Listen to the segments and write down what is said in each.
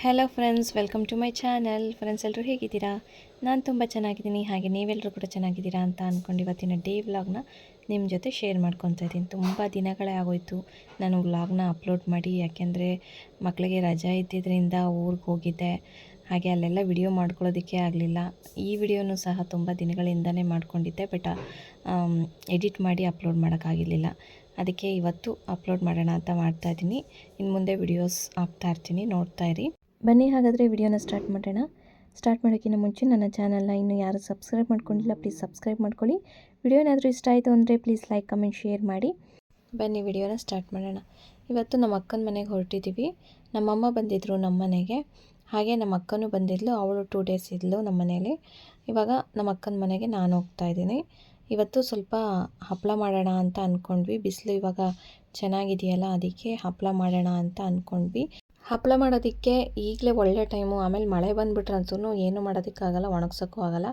Hello friends, welcome to my channel. Friends, ಎಲ್ಲರೂ ಹೇಗಿದ್ದೀರಾ? ನಾನು ತುಂಬ ಚೆನ್ನಾಗಿದ್ದೀನಿ. ಹಾಗೆ ನೀವೆಲ್ಲರೂ ಕೂಡ ಚೆನ್ನಾಗಿದ್ದೀರಾ ಅಂತ ಅಂದ್ಕೊಂಡು ಇವತ್ತಿನ ಡೇ ವ್ಲಾಗ್ನ ನಿಮ್ಮ ಜೊತೆ ಶೇರ್ ಮಾಡ್ಕೊತಾ ಇದ್ದೀನಿ. ತುಂಬ ದಿನಗಳೇ ಆಗೋಯಿತು ನಾನು ವ್ಲಾಗ್ನ ಅಪ್ಲೋಡ್ ಮಾಡಿ. ಯಾಕೆಂದರೆ ಮಕ್ಕಳಿಗೆ ರಜಾ ಇದ್ದಿದ್ದರಿಂದ ಊರಿಗೆ ಹೋಗಿದ್ದೆ. ಹಾಗೆ ಅಲ್ಲೆಲ್ಲ ವಿಡಿಯೋ ಮಾಡ್ಕೊಳ್ಳೋದಕ್ಕೆ ಆಗಲಿಲ್ಲ. ಈ ವಿಡಿಯೋನೂ ಸಹ ತುಂಬ ದಿನಗಳಿಂದನೇ ಮಾಡ್ಕೊಂಡಿದ್ದೆ, ಬಟ್ ಎಡಿಟ್ ಮಾಡಿ ಅಪ್ಲೋಡ್ ಮಾಡೋಕ್ಕಾಗಿರಲಿಲ್ಲ. ಅದಕ್ಕೆ ಇವತ್ತು ಅಪ್ಲೋಡ್ ಮಾಡೋಣ ಅಂತ ಮಾಡ್ತಾಯಿದ್ದೀನಿ. ಇನ್ನು ಮುಂದೆ ವಿಡಿಯೋಸ್ ಹಾಕ್ತಾಯಿರ್ತೀನಿ, ನೋಡ್ತಾ ಇರಿ. ಬನ್ನಿ ಹಾಗಾದರೆ ವಿಡಿಯೋನ ಸ್ಟಾರ್ಟ್ ಮಾಡೋಣ. ಸ್ಟಾರ್ಟ್ ಮಾಡೋಕ್ಕಿಂತ ಮುಂಚೆ ನನ್ನ ಚಾನಲ್ನ ಇನ್ನೂ ಯಾರು ಸಬ್ಸ್ಕ್ರೈಬ್ ಮಾಡ್ಕೊಂಡಿಲ್ಲ, ಪ್ಲೀಸ್ ಸಬ್ಸ್ಕ್ರೈಬ್ ಮಾಡ್ಕೊಳ್ಳಿ. ವಿಡಿಯೋ ಏನಾದರೂ ಇಷ್ಟ ಆಯಿತು ಅಂದರೆ ಪ್ಲೀಸ್ ಲೈಕ್, ಕಮೆಂಟ್, ಶೇರ್ ಮಾಡಿ. ಬನ್ನಿ ವಿಡಿಯೋನ ಸ್ಟಾರ್ಟ್ ಮಾಡೋಣ. ಇವತ್ತು ನಮ್ಮ ಅಕ್ಕನ ಮನೆಗೆ ಹೊರಟಿದ್ದೀವಿ. ನಮ್ಮಮ್ಮ ಬಂದಿದ್ದರು ನಮ್ಮ ಮನೆಗೆ, ಹಾಗೆ ನಮ್ಮ ಅಕ್ಕನೂ ಬಂದಿದ್ಲು. ಅವಳು 2 ಡೇಸ್ ಇದ್ಲು ನಮ್ಮ ಮನೇಲಿ. ಇವಾಗ ನಮ್ಮ ಅಕ್ಕನ ಮನೆಗೆ ನಾನು ಹೋಗ್ತಾ ಇದ್ದೀನಿ. ಇವತ್ತು ಸ್ವಲ್ಪ ಹಪ್ಪಳ ಮಾಡೋಣ ಅಂತ ಅಂದ್ಕೊಂಡ್ವಿ. ಬಿಸಿಲು ಇವಾಗ ಚೆನ್ನಾಗಿದೆಯಲ್ಲ, ಅದಕ್ಕೆ ಹಪ್ಪಳ ಮಾಡೋಣ ಅಂತ ಅಂದ್ಕೊಂಡ್ವಿ. ಹಪ್ಪಳ ಮಾಡೋದಕ್ಕೆ ಈಗಲೇ ಒಳ್ಳೆ ಟೈಮು. ಆಮೇಲೆ ಮಳೆ ಬಂದುಬಿಟ್ರಂತೂ ಏನು ಮಾಡೋದಕ್ಕಾಗಲ್ಲ, ಒಣಗ್ಸೋಕ್ಕೂ ಆಗಲ್ಲ.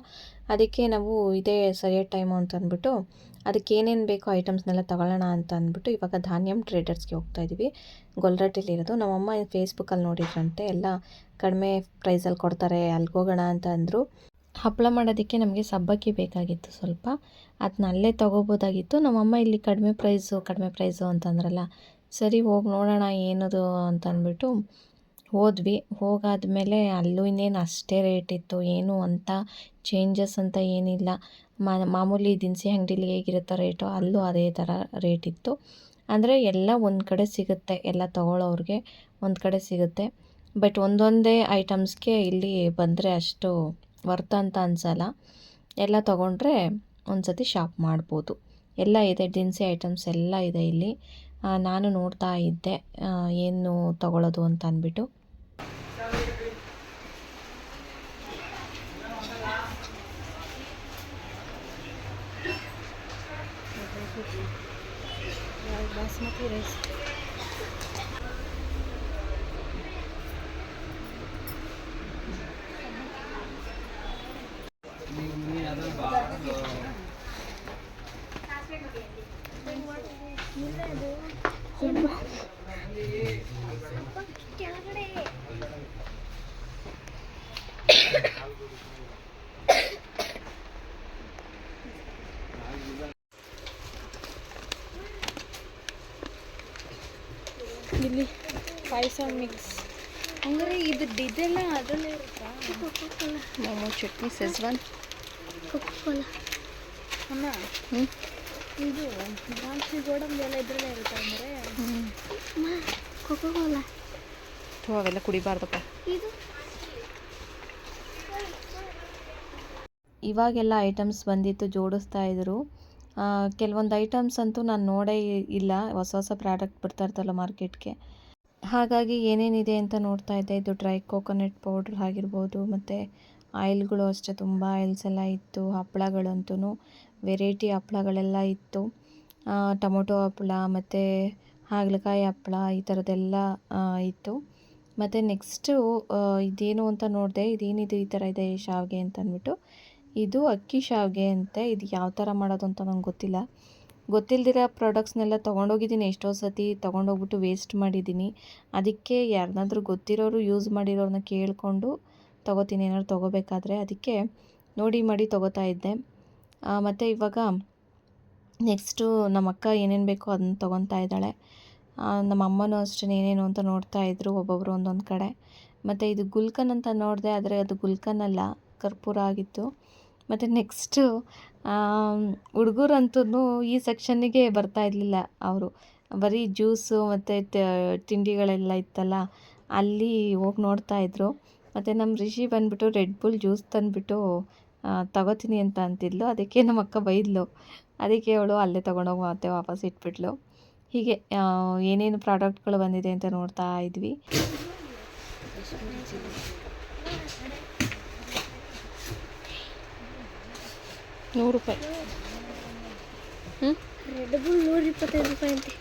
ಅದಕ್ಕೆ ನಾವು ಇದೇ ಸರಿಯಾದ ಟೈಮು ಅಂತ ಅಂದ್ಬಿಟ್ಟು ಅದಕ್ಕೆ ಏನೇನು ಬೇಕೋ ಐಟಮ್ಸ್ನೆಲ್ಲ ತಗೊಳ್ಳೋಣ ಅಂತ ಅಂದ್ಬಿಟ್ಟು ಇವಾಗ ಧಾನ್ಯಂ ಟ್ರೇಡರ್ಸ್ಗೆ ಹೋಗ್ತಾ ಇದ್ದೀವಿ. ಗೊಲ್ರಟ್ಟಿಲಿರೋದು. ನಮ್ಮಮ್ಮ ಫೇಸ್ಬುಕ್ಕಲ್ಲಿ ನೋಡಿದ್ರಂತೆ, ಎಲ್ಲ ಕಡಿಮೆ ಪ್ರೈಸಲ್ಲಿ ಕೊಡ್ತಾರೆ, ಅಲ್ಲಿಗೆ ಹೋಗೋಣ ಅಂತ ಅಂದರು. ಹಪ್ಪಳ ಮಾಡೋದಕ್ಕೆ ನಮಗೆ ಸಬ್ಬಕ್ಕಿ ಬೇಕಾಗಿತ್ತು ಸ್ವಲ್ಪ, ಅದನ್ನ ಅಲ್ಲೇ ತೊಗೋಬೋದಾಗಿತ್ತು. ನಮ್ಮಮ್ಮ ಇಲ್ಲಿ ಕಡಿಮೆ ಪ್ರೈಸು ಅಂತಂದ್ರಲ್ಲ, ಸರಿ ಹೋಗಿ ನೋಡೋಣ ಏನದು ಅಂತಂದ್ಬಿಟ್ಟು ಹೋದ್ವಿ. ಹೋಗಾದ್ಮೇಲೆ ಅಲ್ಲೂ ಇನ್ನೇನು ಅಷ್ಟೇ ರೇಟ್ ಇತ್ತು, ಏನು ಅಂತ ಚೇಂಜಸ್ ಅಂತ ಏನಿಲ್ಲ. ಮಾಮೂಲಿ ದಿನಸಿ ಅಂಗಡಿಲಿ ಹೇಗಿರುತ್ತೋ ರೇಟು, ಅಲ್ಲೂ ಅದೇ ಥರ ರೇಟ್ ಇತ್ತು. ಅಂದರೆ ಎಲ್ಲ ಒಂದು ಕಡೆ ಸಿಗುತ್ತೆ, ಎಲ್ಲ ತೊಗೊಳ್ಳೋರಿಗೆ ಒಂದು ಕಡೆ ಸಿಗುತ್ತೆ. ಬಟ್ ಒಂದೊಂದೇ ಐಟಮ್ಸ್ಗೆ ಇಲ್ಲಿ ಬಂದರೆ ಅಷ್ಟು ವರ್ತ್ ಅಂತ ಅನಿಸಲ್ಲ. ಎಲ್ಲ ತೊಗೊಂಡ್ರೆ ಒಂದು ಸತಿ ಶಾಪ್ ಮಾಡ್ಬೋದು. ಎಲ್ಲ ಇದೆ, ದಿನಸಿ ಐಟಮ್ಸ್ ಎಲ್ಲ ಇದೆ ಇಲ್ಲಿ. ನಾನು ನೋಡ್ತಾ ಇದ್ದೆ ಏನು ತೊಗೊಳ್ಳೋದು ಅಂತ ಅಂದ್ಬಿಟ್ಟು. ಬಾಸ್ಮತಿ ರೈಸ್ ಇಲ್ಲಿ ಪಾಯಸ ಮಿಕ್ಸ್ ಅಂದರೆ ಇದೆಲ್ಲ ಅದರಲ್ಲೇ ಇರುತ್ತಾ? ಮೋಮೋ ಚಟ್ನಿ, ಸೆಜ್ವಾನ್, ಕೊಕೊಕೋಲಾ ಅಮ್ಮ. ಇದು ದ್ರಾಕ್ಷಿ ಗೋಡಂಬಿ ಎಲ್ಲ ಇದರಲ್ಲೇ ಇರುತ್ತೆ ಅಂದರೆ ಕೊಕೊಕೋಲಾ. ಅವೆಲ್ಲ ಕುಡಿಬಾರ್ದಪ್ಪ. ಇದು ಇವಾಗೆಲ್ಲ ಐಟಮ್ಸ್ ಬಂದಿತ್ತು, ಜೋಡಿಸ್ತಾ ಇದ್ರು. ಕೆಲವೊಂದು ಐಟಮ್ಸ್ ಅಂತೂ ನಾನು ನೋಡೇ ಇಲ್ಲ, ಹೊಸ ಪ್ರಾಡಕ್ಟ್ ಬರ್ತಾ ಇರ್ತಲ್ಲ ಮಾರ್ಕೆಟ್ಗೆ. ಹಾಗಾಗಿ ಏನೇನಿದೆ ಅಂತ ನೋಡ್ತಾ ಇದ್ದೆ. ಇದು ಡ್ರೈ ಕೋಕೋನಟ್ ಪೌಡ್ರ್ ಆಗಿರ್ಬೋದು, ಮತ್ತು ಆಯಿಲ್ಗಳು ಅಷ್ಟೇ, ತುಂಬ ಆಯಿಲ್ಸ್ ಎಲ್ಲ ಇತ್ತು. ಹಪ್ಪಳಗಳಂತೂ ವೆರೈಟಿ ಹಪ್ಪಳಗಳೆಲ್ಲ ಇತ್ತು. ಟೊಮೊಟೊ ಹಪ್ಪಳ ಮತ್ತು ಹಾಗಲಕಾಯಿ ಹಪ್ಪಳ, ಈ ಥರದ್ದೆಲ್ಲ ಇತ್ತು. ಮತ್ತು ನೆಕ್ಸ್ಟು ಇದೇನು ಅಂತ ನೋಡಿದೆ, ಇದೇನಿದು ಈ ಥರ ಇದೆ ಶಾವಿಗೆ ಅಂತ ಅಂದ್ಬಿಟ್ಟು. ಇದು ಅಕ್ಕಿ ಶಾವಿಗೆ ಅಂತೆ. ಇದು ಯಾವ ಥರ ಮಾಡೋದು ಅಂತ ನಂಗೆ ಗೊತ್ತಿಲ್ದಿರೋ ಪ್ರಾಡಕ್ಟ್ಸ್ನೆಲ್ಲ ತೊಗೊಂಡೋಗಿದ್ದೀನಿ. ಎಷ್ಟೋ ಸತಿ ತೊಗೊಂಡೋಗ್ಬಿಟ್ಟು ವೇಸ್ಟ್ ಮಾಡಿದ್ದೀನಿ. ಅದಕ್ಕೆ ಯಾರನ್ನಾದ್ರೂ ಗೊತ್ತಿರೋರು, ಯೂಸ್ ಮಾಡಿರೋರನ್ನ ಕೇಳಿಕೊಂಡು ತೊಗೋತೀನಿ ಏನಾದ್ರು ತೊಗೋಬೇಕಾದ್ರೆ. ಅದಕ್ಕೆ ನೋಡಿ ಮಾಡಿ ತೊಗೋತಾ ಇದ್ದೆ. ಮತ್ತು ಇವಾಗ ನೆಕ್ಸ್ಟು ನಮ್ಮ ಅಕ್ಕ ಏನೇನು ಬೇಕೋ ಅದನ್ನ ತೊಗೊತಾ ಇದ್ದಾಳೆ. ನಮ್ಮ ಅಮ್ಮನೂ ಅಷ್ಟೇ ಏನೇನು ಅಂತ ನೋಡ್ತಾ ಇದ್ರು, ಒಬ್ಬೊಬ್ಬರು ಒಂದೊಂದು ಕಡೆ. ಮತ್ತು ಇದು ಗುಲ್ಕನ್ ಅಂತ ನೋಡಿದೆ, ಆದರೆ ಅದು ಗುಲ್ಕನ್ ಅಲ್ಲ, ಕರ್ಪೂರ ಆಗಿತ್ತು. ಮತ್ತು ನೆಕ್ಸ್ಟು ಹುಡುಗರಂತೂ ಈ ಸೆಕ್ಷನ್ನಿಗೆ ಬರ್ತಾ ಇರಲಿಲ್ಲ. ಅವರು ಬರೀ ಜ್ಯೂಸು ಮತ್ತು ತಿಂಡಿಗಳೆಲ್ಲ ಇತ್ತಲ್ಲ, ಅಲ್ಲಿ ಹೋಗಿ ನೋಡ್ತಾಯಿದ್ರು. ಮತ್ತು ನಮ್ಮ ರಿಷಿ ಬಂದುಬಿಟ್ಟು ರೆಡ್ ಬುಲ್ ಜ್ಯೂಸ್ ತಂದುಬಿಟ್ಟು ತಗೋತೀನಿ ಅಂತ ಅಂತಿದ್ಲು. ಅದಕ್ಕೆ ನಮ್ಮ ಅಕ್ಕ ಬೈದ್ಲು. ಅದಕ್ಕೆ ಅವಳು ಅಲ್ಲೇ ತೊಗೊಂಡೋಗಿ ಮತ್ತೆ ವಾಪಸ್ ಇಟ್ಬಿಟ್ಲು. ಹೀಗೆ ಏನೇನು ಪ್ರಾಡಕ್ಟ್ಗಳು ಬಂದಿದೆ ಅಂತ ನೋಡ್ತಾ ಇದ್ವಿ. ₹100. ರೆಡ್ ಬುಲ್ 125 ರೂಪಾಯಿ ಅಂತೆ.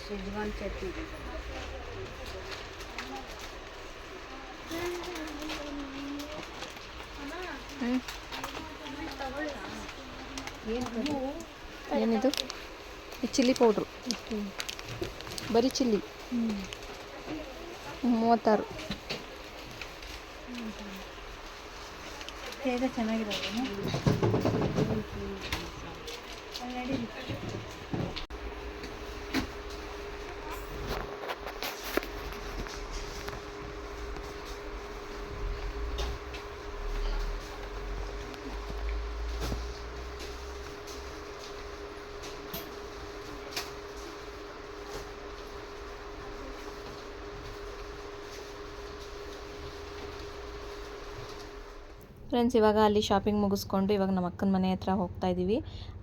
ಸೆಜ್ವಾನ್ ಚಟ್ನಿ, ಏನಿದು? ಚಿಲ್ಲಿ ಪೌಡ್ರು, ಬರೀ ಚಿಲ್ಲಿ 36. ಹೇಗೆ ಚೆನ್ನಾಗಿರೋದು ಫ್ರೆಂಡ್ಸ್, ಇವಾಗ ಅಲ್ಲಿ ಶಾಪಿಂಗ್ ಮುಗಿಸ್ಕೊಂಡು ಇವಾಗ ನಮ್ಮ ಅಕ್ಕನ ಮನೆ ಹತ್ರ ಹೋಗ್ತಾ ಇದ್ದೀವಿ.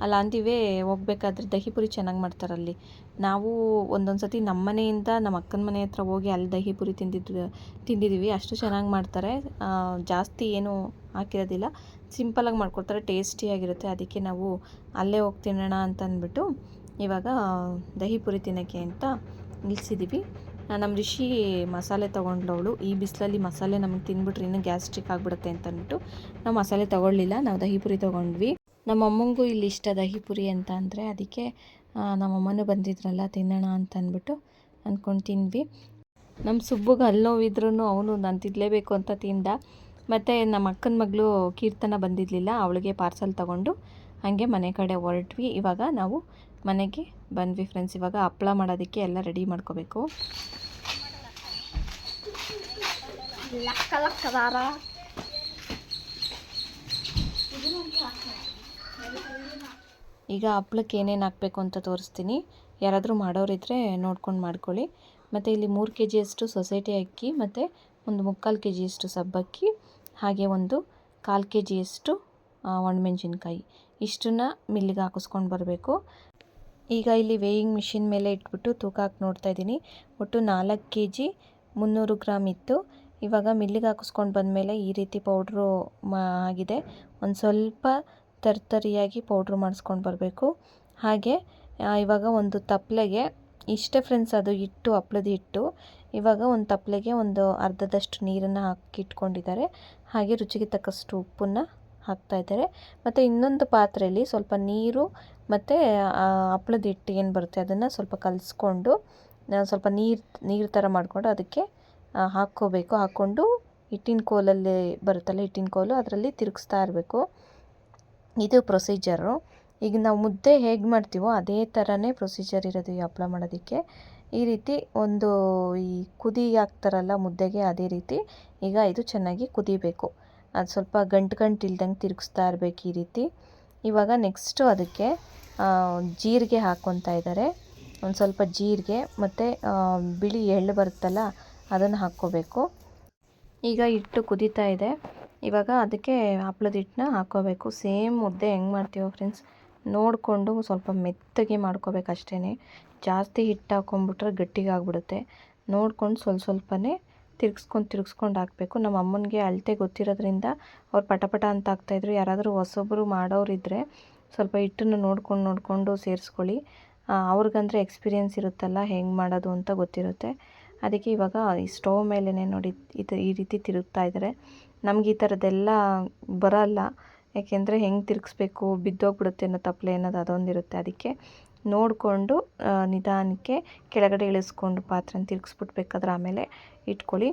ಅಲ್ಲಿ ಅಂದಿವೆ ಹೋಗ್ಬೇಕಾದ್ರೆ ದಹಿಪುರಿ ಚೆನ್ನಾಗಿ ಮಾಡ್ತಾರಲ್ಲಿ. ನಾವು ಒಂದೊಂದು ಸತಿ ನಮ್ಮ ಮನೆಯಿಂದ ನಮ್ಮ ಅಕ್ಕನ ಮನೆ ಹತ್ರ ಹೋಗಿ ಅಲ್ಲಿ ದಹಿಪುರಿ ತಿಂದಿದ್ದೀವಿ. ಅಷ್ಟು ಚೆನ್ನಾಗಿ ಮಾಡ್ತಾರೆ. ಜಾಸ್ತಿ ಏನು ಹಾಕಿರೋದಿಲ್ಲ, ಸಿಂಪಲಾಗಿ ಮಾಡ್ಕೊಡ್ತಾರೆ, ಟೇಸ್ಟಿಯಾಗಿರುತ್ತೆ. ಅದಕ್ಕೆ ನಾವು ಅಲ್ಲೇ ಹೋಗಿ ತಿನ್ನೋಣ ಅಂತ ಅಂದ್ಬಿಟ್ಟು ಇವಾಗ ದಹಿಪುರಿ ತಿನ್ನೋಕ್ಕೆ ಅಂತ ನಿಲ್ಸಿದ್ದೀವಿ. ನಮ್ಮ ರಿಷಿ ಮಸಾಲೆ ತೊಗೊಂಡ್ಲವಳು. ಈ ಬಿಸಿಲಲ್ಲಿ ಮಸಾಲೆ ನಮಗೆ ತಿಂದ್ಬಿಟ್ರೆ ಇನ್ನೂ ಗ್ಯಾಸ್ಟ್ರಿಕ್ ಆಗಿಬಿಡುತ್ತೆ ಅಂತ ಅಂದ್ಬಿಟ್ಟು ನಾವು ಮಸಾಲೆ ತೊಗೊಳ್ಳಿಲ್ಲ, ನಾವು ದಹಿಪುರಿ ತೊಗೊಂಡ್ವಿ. ನಮ್ಮ ಅಮ್ಮಂಗೂ ಇಲ್ಲಿ ಇಷ್ಟ ದಹಿಪುರಿ ಅಂತ ಅಂದರೆ, ಅದಕ್ಕೆ ನಮ್ಮಮ್ಮನೂ ಬಂದಿದ್ರಲ್ಲ ತಿನ್ನೋಣ ಅಂತ ಅಂದ್ಬಿಟ್ಟು ಅಂದ್ಕೊಂಡು ತಿಂದ್ವಿ. ನಮ್ಮ ಸುಬ್ಬುಗೆ ಹಲ್ಲು ನೋವಿದ್ರೂ ಅವನು ನಾನು ತಿನ್ನಲೇಬೇಕು ಅಂತ ತಿಂದ. ಮತ್ತು ನಮ್ಮ ಅಕ್ಕನ ಮಗಳು ಕೀರ್ತನ ಬಂದಿರಲಿಲ್ಲ, ಅವಳಿಗೆ ಪಾರ್ಸಲ್ ತೊಗೊಂಡು ಹಾಗೆ ಮನೆ ಕಡೆ ಹೊರಟ್ವಿ. ಇವಾಗ ನಾವು ಮನೆಗೆ ಬಂದ್ವಿ ಫ್ರೆಂಡ್ಸ್. ಇವಾಗ ಹಪ್ಪಳ ಮಾಡೋದಕ್ಕೆ ಎಲ್ಲ ರೆಡಿ ಮಾಡ್ಕೋಬೇಕು. ಈಗ ಹಪ್ಳಕ್ಕೆ ಏನೇನು ಹಾಕಬೇಕು ಅಂತ ತೋರಿಸ್ತೀನಿ. ಯಾರಾದರೂ ಮಾಡೋರಿದ್ದರೆ ನೋಡ್ಕೊಂಡು ಮಾಡ್ಕೊಳ್ಳಿ. ಮತ್ತು ಇಲ್ಲಿ 3 kg ಅಷ್ಟು ಸೊಸೈಟಿ ಅಕ್ಕಿ, ಮತ್ತು ಒಂದು 3/4 kg ಅಷ್ಟು ಸಬ್ಬಕ್ಕಿ, ಹಾಗೆ ಒಂದು 1/4 kg ಅಷ್ಟು ಒಣಮೆಣಸಿನ್ಕಾಯಿ, ಇಷ್ಟನ್ನು ಮಿಲ್ಲಿಗೆ ಹಾಕಿಸ್ಕೊಂಡು ಬರಬೇಕು. ಈಗ ಇಲ್ಲಿ ವೇಯಿಂಗ್ ಮಿಷಿನ್ ಮೇಲೆ ಇಟ್ಬಿಟ್ಟು ತೂಕ ಹಾಕಿ ನೋಡ್ತಾ ಇದ್ದೀನಿ. ಒಟ್ಟು 4 kg 300 ಗ್ರಾಮ್ ಇತ್ತು. ಇವಾಗ ಮಿಲ್ಲಿಗೆ ಹಾಕಿಸ್ಕೊಂಡು ಬಂದಮೇಲೆ ಈ ರೀತಿ ಪೌಡ್ರು ಆಗಿದೆ. ಒಂದು ಸ್ವಲ್ಪ ತರ್ತರಿಯಾಗಿ ಪೌಡ್ರು ಮಾಡಿಸ್ಕೊಂಡು ಬರಬೇಕು. ಹಾಗೆ ಇವಾಗ ಒಂದು ತಪ್ಪಲೆಗೆ ಇಷ್ಟೇ ಫ್ರೆಂಡ್ಸ್, ಅದು ಹಿಟ್ಟು, ಹಪ್ಳದ ಹಿಟ್ಟು. ಇವಾಗ ಒಂದು ತಪ್ಪಲೆಗೆ ಒಂದು ಅರ್ಧದಷ್ಟು ನೀರನ್ನು ಹಾಕಿಟ್ಕೊಂಡಿದ್ದಾರೆ. ಹಾಗೆ ರುಚಿಗೆ ತಕ್ಕಷ್ಟು ಉಪ್ಪನ್ನು ಹಾಕ್ತಾಯಿದ್ದಾರೆ. ಮತ್ತು ಇನ್ನೊಂದು ಪಾತ್ರೆಯಲ್ಲಿ ಸ್ವಲ್ಪ ನೀರು ಮತ್ತು ಹಪ್ಳದ ಹಿಟ್ಟು ಏನು ಬರುತ್ತೆ ಅದನ್ನು ಸ್ವಲ್ಪ ಕಲಿಸ್ಕೊಂಡು ಸ್ವಲ್ಪ ನೀರು ಥರ ಮಾಡಿಕೊಂಡು ಅದಕ್ಕೆ ಹಾಕ್ಕೋಬೇಕು. ಹಾಕ್ಕೊಂಡು ಹಿಟ್ಟಿನ ಕೋಲಲ್ಲಿ ಬರುತ್ತಲ್ಲ, ಹಿಟ್ಟಿನ ಕೋಲು, ಅದರಲ್ಲಿ ತಿರುಗಿಸ್ತಾ ಇರಬೇಕು. ಇದು ಪ್ರೊಸೀಜರು. ಈಗ ನಾವು ಮುದ್ದೆ ಹೇಗೆ ಮಾಡ್ತೀವೋ ಅದೇ ಥರನೇ ಪ್ರೊಸೀಜರ್ ಇರೋದು ಈ ಹಪ್ಪಳ ಮಾಡೋದಕ್ಕೆ. ಈ ರೀತಿ ಒಂದು ಈ ಕುದಿ ಹಾಕ್ತಾರಲ್ಲ ಮುದ್ದೆಗೆ, ಅದೇ ರೀತಿ ಈಗ ಇದು ಚೆನ್ನಾಗಿ ಕುದಿಬೇಕು. ಅದು ಸ್ವಲ್ಪ ಗಂಟು ಇಲ್ದಂಗೆ ತಿರುಗಿಸ್ತಾ ಇರಬೇಕು ಈ ರೀತಿ. ಇವಾಗ ನೆಕ್ಸ್ಟು ಅದಕ್ಕೆ ಜೀರಿಗೆ ಹಾಕ್ಕೊತಾ ಇದ್ದಾರೆ. ಒಂದು ಸ್ವಲ್ಪ ಜೀರಿಗೆ ಮತ್ತು ಬಿಳಿ ಎಳ್ಳು ಬರುತ್ತಲ್ಲ ಅದನ್ನು ಹಾಕ್ಕೋಬೇಕು. ಈಗ ಹಿಟ್ಟು ಕುದೀತಾ ಇದೆ. ಇವಾಗ ಅದಕ್ಕೆ ಹಪ್ಳದ ಹಿಟ್ಟನ್ನ ಹಾಕ್ಕೋಬೇಕು. ಸೇಮ್ ಮುದ್ದೆ ಹೆಂಗೆ ಮಾಡ್ತೀವೋ ಫ್ರೆಂಡ್ಸ್ ನೋಡಿಕೊಂಡು ಸ್ವಲ್ಪ ಮೆತ್ತಗೆ ಮಾಡ್ಕೋಬೇಕು ಅಷ್ಟೇ. ಜಾಸ್ತಿ ಹಿಟ್ಟು ಹಾಕ್ಕೊಂಬಿಟ್ರೆ ಗಟ್ಟಿಗೆ ಆಗಿಬಿಡುತ್ತೆ. ನೋಡ್ಕೊಂಡು ಸ್ವಲ್ಪನೇ ತಿರುಗಿಸ್ಕೊಂಡು ಹಾಕಬೇಕು. ನಮ್ಮ ಅಮ್ಮನಿಗೆ ಅಳತೆ ಗೊತ್ತಿರೋದ್ರಿಂದ ಅವ್ರು ಪಟ ಅಂತ ಹಾಕ್ತಾಯಿದ್ರು. ಯಾರಾದರೂ ಹೊಸೊಬ್ಬರು ಮಾಡೋರಿದ್ದರೆ ಸ್ವಲ್ಪ ಹಿಟ್ಟನ್ನು ನೋಡಿಕೊಂಡು ಸೇರಿಸ್ಕೊಳ್ಳಿ. ಅವ್ರಿಗಂದರೆ ಎಕ್ಸ್ಪೀರಿಯೆನ್ಸ್ ಇರುತ್ತಲ್ಲ, ಹೆಂಗೆ ಮಾಡೋದು ಅಂತ ಗೊತ್ತಿರುತ್ತೆ. ಅದಕ್ಕೆ ಇವಾಗ ಈ ಸ್ಟವ್ ಮೇಲೇ ನೋಡಿ ಈ ರೀತಿ ತಿರುಗ್ತಾ ಇದ್ದಾರೆ. ನಮ್ಗೆ ಈ ಥರದ್ದೆಲ್ಲ ಬರೋಲ್ಲ, ಯಾಕೆಂದರೆ ಹೆಂಗೆ ತಿರುಗಿಸ್ಬೇಕು, ಬಿದ್ದೋಗ್ಬಿಡುತ್ತೆ ಅನ್ನೋ ತಪ್ಪಲೆ ಅನ್ನೋದು ಅದೊಂದಿರುತ್ತೆ. ಅದಕ್ಕೆ ನೋಡಿಕೊಂಡು ನಿಧಾನಕ್ಕೆ ಕೆಳಗಡೆ ಇಳಿಸ್ಕೊಂಡು ಪಾತ್ರೆನ ತಿರುಗಿಸ್ಬಿಟ್ಬೇಕಾದ್ರೆ ಆಮೇಲೆ ಇಟ್ಕೊಳ್ಳಿ.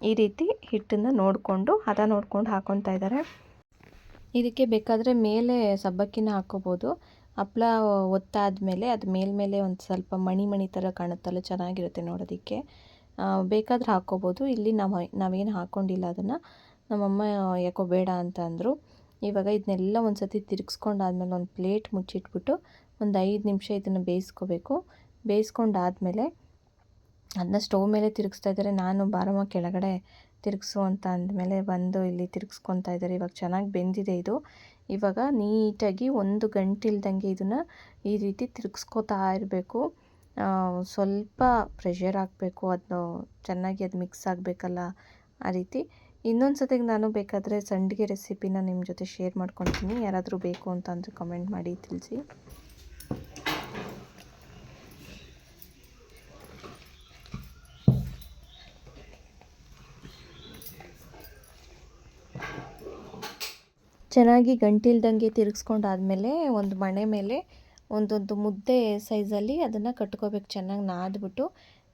ಈ ರೀತಿ ಹಿಟ್ಟನ್ನು ನೋಡಿಕೊಂಡು ಹಾಕ್ಕೊತಾ ಇದ್ದಾರೆ. ಇದಕ್ಕೆ ಬೇಕಾದರೆ ಮೇಲೆ ಸಬ್ಬಕ್ಕಿನ ಹಾಕ್ಕೋಬೋದು. ಹಪ್ಪಳ ಒತ್ತಾದ್ಮೇಲೆ ಅದು ಮೇಲ್ಮೇಲೆ ಒಂದು ಸ್ವಲ್ಪ ಮಣಿ ಥರ ಕಾಣುತ್ತಲ್ಲ, ಚೆನ್ನಾಗಿರುತ್ತೆ ನೋಡೋದಕ್ಕೆ. ಬೇಕಾದರೆ ಹಾಕ್ಕೋಬೋದು. ಇಲ್ಲಿ ನಾವೇನು ಹಾಕ್ಕೊಂಡಿಲ್ಲ ಅದನ್ನು. ನಮ್ಮಮ್ಮ ಯಾಕೋ ಬೇಡ ಅಂತ ಅಂದರು. ಇವಾಗ ಇದನ್ನೆಲ್ಲ ಒಂದು ಸತಿ ತಿರುಗಿಸ್ಕೊಂಡಾದ್ಮೇಲೆ ಒಂದು ಪ್ಲೇಟ್ ಮುಚ್ಚಿಟ್ಬಿಟ್ಟು ಒಂದು 5 ನಿಮಿಷ ಇದನ್ನು ಬೇಯಿಸ್ಕೋಬೇಕು. ಬೇಯಿಸ್ಕೊಂಡಾದ್ಮೇಲೆ ಅದನ್ನ ಸ್ಟವ್ ಮೇಲೆ ತಿರುಗಿಸ್ತಾ ಇದ್ದಾರೆ. ನಾನು ಬಾರಮ್ಮ ಕೆಳಗಡೆ ತಿರುಗಿಸು ಅಂತ ಅಂದಮೇಲೆ ಬಂದು ಇಲ್ಲಿ ತಿರುಗಿಸ್ಕೊತಾ ಇದ್ದಾರೆ. ಇವಾಗ ಚೆನ್ನಾಗಿ ಬೆಂದಿದೆ ಇದು. ಇವಾಗ ನೀಟಾಗಿ ಒಂದು ಗಂಟಿಲ್ದಂಗೆ ಇದನ್ನು ಈ ರೀತಿ ತಿರುಗಿಸ್ಕೋತಾ ಇರಬೇಕು. ಸ್ವಲ್ಪ ಪ್ರೆಷರ್ ಹಾಕಬೇಕು, ಅದು ಚೆನ್ನಾಗಿ ಅದು ಮಿಕ್ಸ್ ಆಗಬೇಕಲ್ಲ, ಆ ರೀತಿ. ಇನ್ನೊಂದು ಸತಿಗೆ ನಾನು ಬೇಕಾದರೆ ಸಂಡಿಗೆ ರೆಸಿಪಿನ ನಿಮ್ಮ ಜೊತೆ ಶೇರ್ ಮಾಡ್ಕೊತೀನಿ. ಯಾರಾದರೂ ಬೇಕು ಅಂತ ಅಂದರೆ ಕಮೆಂಟ್ ಮಾಡಿ ತಿಳಿಸಿ. ಚೆನ್ನಾಗಿ ಗಂಟಿಲ್ದಂಗೆ ತಿರುಗಿಸ್ಕೊಂಡಾದಮೇಲೆ ಒಂದು ಮಣೆ ಮೇಲೆ ಒಂದೊಂದು ಮುದ್ದೆ ಸೈಜಲ್ಲಿ ಅದನ್ನು ಕಟ್ಕೋಬೇಕು. ಚೆನ್ನಾಗಿ ನಾದ್ಬಿಟ್ಟು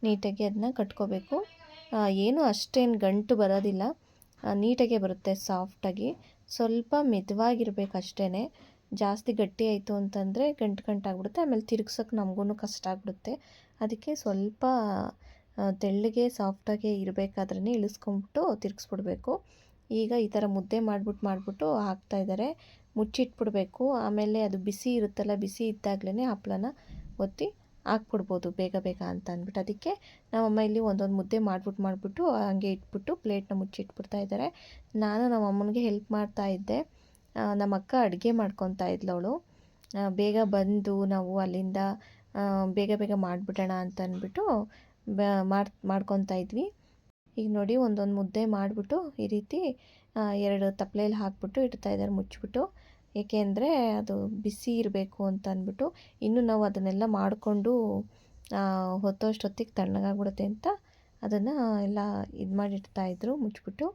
ನೀಟಾಗಿ ಅದನ್ನ ಕಟ್ಕೋಬೇಕು. ಏನು ಅಷ್ಟೇನು ಗಂಟು ಬರೋದಿಲ್ಲ, ನೀಟಾಗೆ ಬರುತ್ತೆ ಸಾಫ್ಟಾಗಿ. ಸ್ವಲ್ಪ ಮಿತವಾಗಿರ್ಬೇಕು ಅಷ್ಟೇ. ಜಾಸ್ತಿ ಗಟ್ಟಿ ಆಯಿತು ಅಂತಂದರೆ ಗಂಟಾಗ್ಬಿಡುತ್ತೆ, ಆಮೇಲೆ ತಿರುಗ್ಸೋಕ್ಕೆ ನಮಗೂ ಕಷ್ಟ ಆಗ್ಬಿಡುತ್ತೆ. ಅದಕ್ಕೆ ಸ್ವಲ್ಪ ತೆಳ್ಳಗೆ ಸಾಫ್ಟಾಗೆ ಇರಬೇಕಾದ್ರೇ ಇಳಿಸ್ಕೊಂಬಿಟ್ಟು ತಿರುಗಿಸ್ಬಿಡ್ಬೇಕು. ಈಗ ಈ ಥರ ಮುದ್ದೆ ಮಾಡಿಬಿಟ್ಟು ಹಾಕ್ತಾಯಿದ್ದಾರೆ. ಮುಚ್ಚಿಟ್ಬಿಡ್ಬೇಕು. ಆಮೇಲೆ ಅದು ಬಿಸಿ ಇರುತ್ತಲ್ಲ, ಬಿಸಿ ಇದ್ದಾಗಲೇ ಹಪ್ಪಳನ ಒತ್ತಿ ಹಾಕ್ಬಿಡ್ಬೋದು ಬೇಗ ಬೇಗ ಅಂತ ಅಂದ್ಬಿಟ್ಟು. ಅದಕ್ಕೆ ನಮ್ಮಮ್ಮ ಇಲ್ಲಿ ಒಂದೊಂದು ಮುದ್ದೆ ಮಾಡಿಬಿಟ್ಟು ಹಂಗೆ ಇಟ್ಬಿಟ್ಟು ಪ್ಲೇಟ್ನ ಮುಚ್ಚಿಟ್ಬಿಡ್ತಾ ಇದ್ದಾರೆ. ನಾನು ನಮ್ಮ ಅಮ್ಮನಿಗೆ ಹೆಲ್ಪ್ ಮಾಡ್ತಾಯಿದ್ದೆ. ನಮ್ಮ ಅಕ್ಕ ಅಡುಗೆ ಮಾಡ್ಕೊತಾ ಇದ್ಲವಳು. ಬೇಗ ಬಂದು ನಾವು ಅಲ್ಲಿಂದ ಬೇಗ ಬೇಗ ಮಾಡಿಬಿಡೋಣ ಅಂತ ಅಂದ್ಬಿಟ್ಟು ಮಾಡ್ಕೊತಾ ಇದ್ವಿ. ಈಗ ನೋಡಿ ಒಂದೊಂದು ಮುದ್ದೆ ಮಾಡಿಬಿಟ್ಟು ಈ ರೀತಿ 2 ತಪ್ಪಲೆಯಲ್ಲಿ ಹಾಕ್ಬಿಟ್ಟು ಇಡ್ತಾಯಿದ್ದಾರೆ ಮುಚ್ಚಿಬಿಟ್ಟು. ಏಕೆಂದರೆ ಅದು ಬಿಸಿ ಇರಬೇಕು ಅಂತ ಅಂದ್ಬಿಟ್ಟು. ಇನ್ನು ನಾವು ಅದನ್ನೆಲ್ಲ ಮಾಡಿಕೊಂಡು ಹೊತ್ತೋಷ್ಟೊತ್ತಿಗೆ ತಣ್ಣಗಾಗ್ಬಿಡುತ್ತೆ ಅಂತ ಅದನ್ನು ಎಲ್ಲ ಇದು ಮಾಡಿಡ್ತಾಯಿದ್ರು ಮುಚ್ಚಿಬಿಟ್ಟು.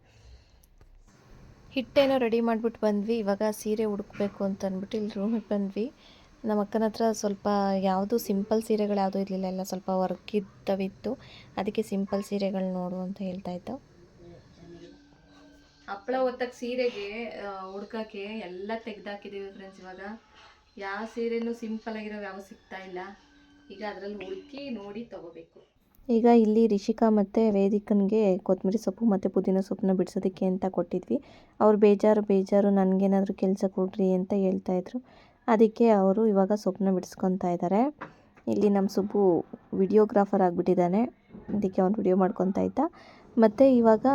ಹಿಟ್ಟೇನೋ ರೆಡಿ ಮಾಡಿಬಿಟ್ಟು ಬಂದ್ವಿ. ಇವಾಗ ಸೀರೆ ಹುಡುಕಬೇಕು ಅಂತ ಅಂದ್ಬಿಟ್ಟು ಇಲ್ಲಿ ರೂಮಿಗೆ ಬಂದ್ವಿ. ನಮ್ಮ ಅಕ್ಕನ ಹತ್ರ ಸ್ವಲ್ಪ ಯಾವುದು ಸಿಂಪಲ್ ಸೀರೆಗಳು ಯಾವುದೂ ಇರಲಿಲ್ಲ, ಎಲ್ಲ ಸ್ವಲ್ಪ ವರ್ಕ್ ಇದ್ದವಿತ್ತು. ಅದಕ್ಕೆ ಸಿಂಪಲ್ ಸೀರೆಗಳು ನೋಡು ಅಂತ ಹೇಳ್ತಾಯಿತ್ತು. ಹಪ್ಪಳ ಒತ್ತಕ್ಕೆ ಸೀರೆಗೆ ಹುಡ್ಕೋಕ್ಕೆ ಎಲ್ಲ ತೆಗ್ದಾಕಿದ್ದೀವಿ ಫ್ರೆಂಡ್ಸ್. ಇವಾಗ ಯಾವ ಸೀರೆನೂ ಸಿಂಪಲ್ ಆಗಿರೋ ಯಾವ ಸಿಗ್ತಾ ಇಲ್ಲ. ಈಗ ಅದರಲ್ಲಿ ಹುಡುಕಿ ನೋಡಿ ತೊಗೋಬೇಕು. ಈಗ ಇಲ್ಲಿ ರಿಷಿಕಾ ಮತ್ತು ವೇದಿಕನಿಗೆ ಕೊತ್ತಂಬರಿ ಸೊಪ್ಪು ಮತ್ತು ಪುದೀನ ಸೊಪ್ಪನ್ನ ಬಿಡಿಸೋದಕ್ಕೆ ಅಂತ ಕೊಟ್ಟಿದ್ವಿ. ಅವ್ರು ಬೇಜಾರು ನನಗೇನಾದರೂ ಕೆಲಸ ಕೊಡ್ರಿ ಅಂತ ಹೇಳ್ತಾಯಿದ್ರು. ಅದಕ್ಕೆ ಅವರು ಇವಾಗ ಸೊಪ್ಪನ್ನ ಬಿಡಿಸ್ಕೊತಾ ಇದ್ದಾರೆ. ಇಲ್ಲಿ ನಮ್ಮ ಸುಬ್ಬು ವಿಡಿಯೋಗ್ರಾಫರ್ ಆಗಿಬಿಟ್ಟಿದ್ದಾನೆ. ಅದಕ್ಕೆ ಅವ್ನು ವಿಡಿಯೋ ಮಾಡ್ಕೊತಾ ಇದ್ದ. ಮತ್ತು ಇವಾಗ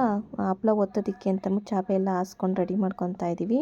ಹಪ್ಪಳ ಒತ್ತೋದಕ್ಕೆ ಅಂತ ಚಾಪೆ ಎಲ್ಲ ಹಾಸ್ಕೊಂಡು ರೆಡಿ ಮಾಡ್ಕೊತಾ ಇದ್ದೀವಿ.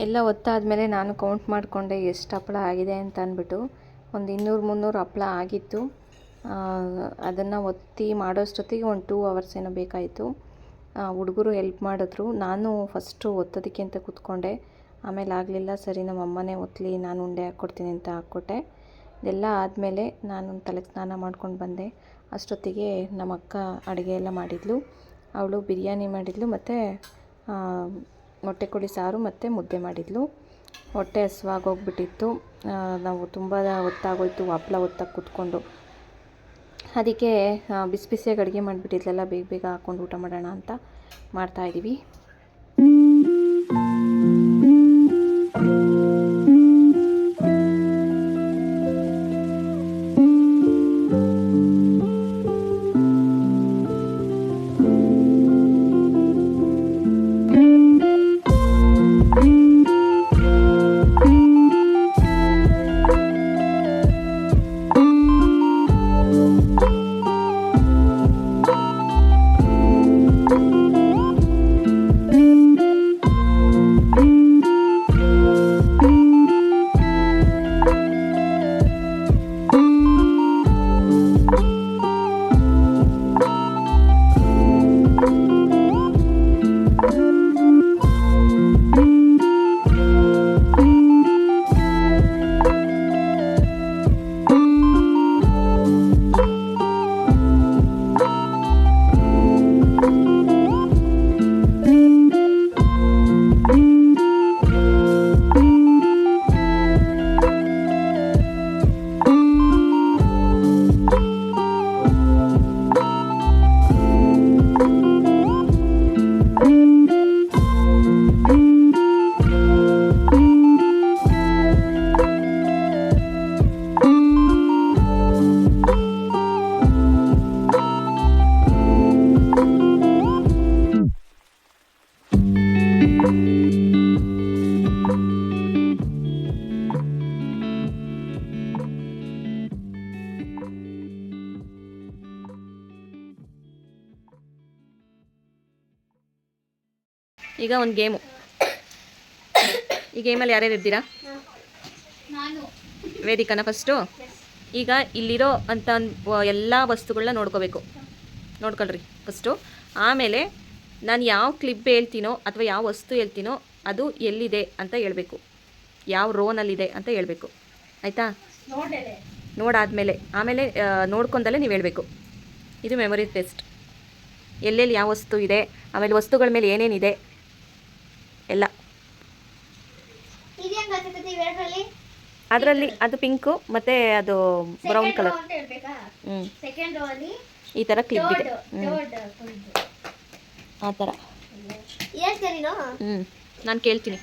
ಎಲ್ಲ ಒತ್ತಾದಮೇಲೆ ನಾನು ಕೌಂಟ್ ಮಾಡಿಕೊಂಡೆ ಎಷ್ಟು ಹಪ್ಪಳ ಆಗಿದೆ ಅಂತ ಅಂದ್ಬಿಟ್ಟು. ಒಂದು 200-300 ಹಪ್ಪಳ ಆಗಿತ್ತು. ಅದನ್ನು ಒತ್ತಿ ಮಾಡೋಷ್ಟೊತ್ತಿಗೆ ಒಂದು 2 ಅವರ್ಸ್ ಏನೋ ಬೇಕಾಯಿತು. ಹುಡುಗರು ಹೆಲ್ಪ್ ಮಾಡಿದ್ರು. ನಾನು ಫಸ್ಟು ಒತ್ತೋದಕ್ಕೆ ಅಂತ ಕೂತ್ಕೊಂಡೆ. ಆಮೇಲೆ ಆಗಲಿಲ್ಲ, ಸರಿ ನಮ್ಮ ಅಮ್ಮನೇ ಒತ್ತಲಿ, ನಾನು ಉಂಡೆ ಹಾಕ್ಕೊಡ್ತೀನಿ ಅಂತ ಹಾಕ್ಕೊಟ್ಟೆ. ಇದೆಲ್ಲ ಆದಮೇಲೆ ನಾನು ತಲೆಗೆ ಸ್ನಾನ ಮಾಡ್ಕೊಂಡು ಬಂದೆ. ಅಷ್ಟೊತ್ತಿಗೆ ನಮ್ಮ ಅಕ್ಕ ಅಡುಗೆ ಎಲ್ಲ ಮಾಡಿದ್ಲು. ಅವಳು ಬಿರಿಯಾನಿ ಮಾಡಿದ್ಲು ಮತ್ತು ಮೊಟ್ಟೆ ಕೋಳಿ ಸಾರು ಮತ್ತು ಮುದ್ದೆ ಮಾಡಿದ್ಲು. ಹೊಟ್ಟೆ ಹಸಿವಾಗೋಗ್ಬಿಟ್ಟಿತ್ತು. ನಾವು ತುಂಬ ಹೊತ್ತಾಗೋಯ್ತು ಹಪ್ಪಳ ಒತ್ತಕ್ಕೆ ಕೂತ್ಕೊಂಡು. ಅದಕ್ಕೆ ಬಿಸಿ ಬಿಸಿಯಾಗಿ ಅಡುಗೆ ಮಾಡಿಬಿಟ್ಟಿದ್ಲೆಲ್ಲ ಬೇಗ ಬೇಗ ಹಾಕ್ಕೊಂಡು ಊಟ ಮಾಡೋಣ ಅಂತ ಮಾಡ್ತಾಯಿದ್ದೀವಿ. ಈಗ ಒಂದು ಗೇಮು. ಈ ಗೇಮಲ್ಲಿ ಯಾರ್ಯಾರು ಇರ್ತೀರಾ? ವೇದಿಕನ ಫಸ್ಟು. ಈಗ ಇಲ್ಲಿರೋ ಅಂಥ ಎಲ್ಲ ವಸ್ತುಗಳನ್ನ ನೋಡ್ಕೊಳ್ರಿ ಫಸ್ಟು. ಆಮೇಲೆ ನಾನು ಯಾವ ಕ್ಲಿಪ್ ಹೇಳ್ತೀನೋ ಅಥವಾ ಯಾವ ವಸ್ತು ಹೇಳ್ತೀನೋ ಅದು ಎಲ್ಲಿದೆ ಅಂತ ಹೇಳ್ಬೇಕು, ಯಾವ ರೋನಲ್ಲಿದೆ ಅಂತ ಹೇಳ್ಬೇಕು. ಆಯಿತಾ? ನೋಡಾದ್ಮೇಲೆ ಆಮೇಲೆ ನೋಡ್ಕೊಂಡಲ್ಲೇ ನೀವು ಹೇಳಬೇಕು. ಇದು ಮೆಮೊರಿ ಟೆಸ್ಟ್. ಎಲ್ಲೆಲ್ಲಿ ಯಾವ ವಸ್ತು ಇದೆ, ಆಮೇಲೆ ವಸ್ತುಗಳ ಮೇಲೆ ಏನೇನಿದೆ ಎಲ್ಲ. ಅದರಲ್ಲಿ ಅದು ಪಿಂಕು ಮತ್ತು ಅದು ಬ್ರೌನ್ ಕಲರ್. ಈ ಥರ ಕ್ಲಿಪ್ ಇದೆ. ಆ ಥರ ನಾನು ಕೇಳ್ತೀನಿ.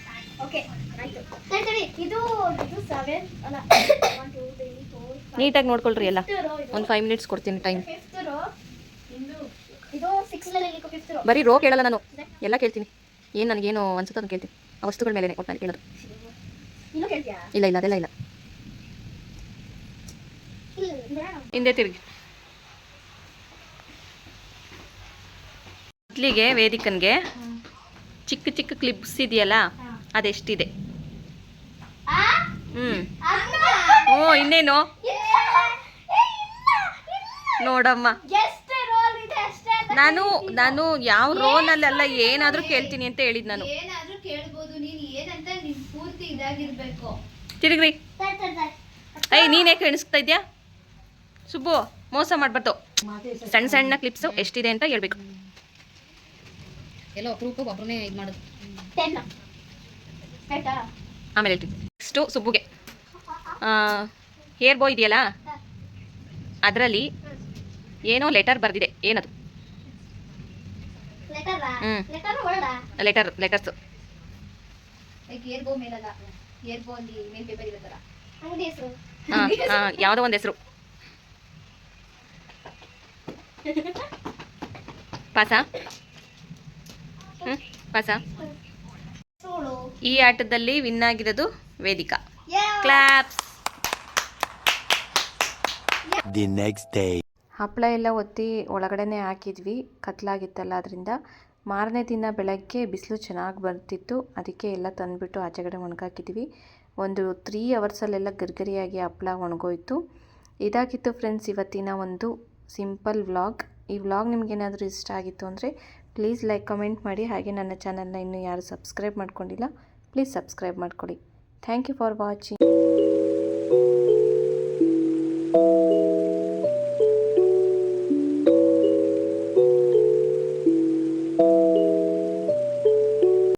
ನೀಟಾಗಿ ನೋಡ್ಕೊಳ್ರಿ ಎಲ್ಲ. ಒಂದು 5 ಮಿನಿಟ್ಸ್ ಕೊಡ್ತೀನಿ ಟೈಮ್. ಬರೀ ರೋ ಕೇಳಲ್ಲ ನಾನು, ಎಲ್ಲ ಕೇಳ್ತೀನಿ. ಏನು ನನಗೇನು ಅನ್ಸುತ್ತೋ ಅದನ್ನು ಕೇಳ್ತೀನಿ. ಆ ವಸ್ತುಗಳ ಮೇಲೆ ಒಟ್ಟು ನಾನು ಕೇಳೋದು. ಇಲ್ಲ ಅದೆಲ್ಲ ಇಲ್ಲ. ಹಿಂದೆ ತಿರುಗಿ. ಮೊದಲಿಗೆ ವೇದಿಕನ್ಗೆ ಚಿಕ್ಕ ಚಿಕ್ಕ ಕ್ಲಿಪ್ಸ್ ಇದೆಯಲ್ಲ ಅದೆಷ್ಟಿದೆ? ಇನ್ನೇನು ನೋಡಮ್ಮ. ನಾನು ಯಾವ ರೋನಲ್ಲ ಏನಾದರೂ ಕೇಳ್ತೀನಿ ಅಂತ ಹೇಳಿದ್ ನಾನು. ತಿರುಗ್ರಿ. ನೀನೇ ಕೇಳಿಸ್ತಾ ಇದ್ಯಾ ಸುಬ್ಬು? ಮೋಸ ಮಾಡ್ಬಾರ್ದು. ಸಣ್ಣ ಸಣ್ಣ ಕ್ಲಿಪ್ಸು ಎಷ್ಟಿದೆ ಅಂತ ಹೇಳ್ಬೇಕು. ಎಲ್ಲೋ ಪ್ರೂಫ್ ಒಬ್ಬರನ್ನೇ ಇದು ಮಾಡೋದು. ಆಮೇಲೆ ಹೇಳ್ತೀನಿ. ನೆಕ್ಸ್ಟು ಸುಬ್ಬುಗೆ ಹೇರ್ ಬಾಯ್ ಇದೆಯಲ್ಲ ಅದರಲ್ಲಿ ಏನೋ ಲೆಟರ್ ಬರೆದಿದೆ. ಏನದು? ಲೆಟರ್ಸು. ಯಾವುದೋ ಒಂದು ಹೆಸರು. ಪಾಸಾ? ಪಾಸಾ? ಈ ಆಟದಲ್ಲಿ ವಿನ್ ಆಗಿರೋದು Vedika. Claps. The next day ಹಪ್ಪಳ ಎಲ್ಲ ಒತ್ತಿ ಒಳಗಡೆನೆ ಹಾಕಿದ್ವಿ. ಕತ್ಲಾಗಿತ್ತಲ್ಲ, ಅದರಿಂದ ಮಾರನೇ ದಿನ ಬೆಳಗ್ಗೆ ಬಿಸಿಲು ಚೆನ್ನಾಗಿ ಬರ್ತಿತ್ತು. ಅದಕ್ಕೆ ಎಲ್ಲ ತಂದುಬಿಟ್ಟು ಆಚೆಗಡೆ ಒಣಗಾಕಿದ್ವಿ. ಒಂದು 3 ಅವರ್ಸಲ್ಲೆಲ್ಲ ಗರಿಗರಿಯಾಗಿ ಹಪ್ಪಳ ಒಣಗೋಯ್ತು. ಇದಾಗಿತ್ತು ಫ್ರೆಂಡ್ಸ್ ಇವತ್ತಿನ ಒಂದು ಸಿಂಪಲ್ ವ್ಲಾಗ್. ಈ ವ್ಲಾಗ್ ನಿಮಗೇನಾದರೂ ಇಷ್ಟ ಆಗಿತ್ತು ಅಂದರೆ ಪ್ಲೀಸ್ ಲೈಕ್ ಕಮೆಂಟ್ ಮಾಡಿ. ಹಾಗೆ ನನ್ನ ಚಾನಲ್ನ ಇನ್ನೂ ಯಾರು ಸಬ್ಸ್ಕ್ರೈಬ್ ಮಾಡ್ಕೊಂಡಿಲ್ಲ ಪ್ಲೀಸ್ ಸಬ್ಸ್ಕ್ರೈಬ್ ಮಾಡ್ಕೊಳ್ಳಿ. Thank you for watching.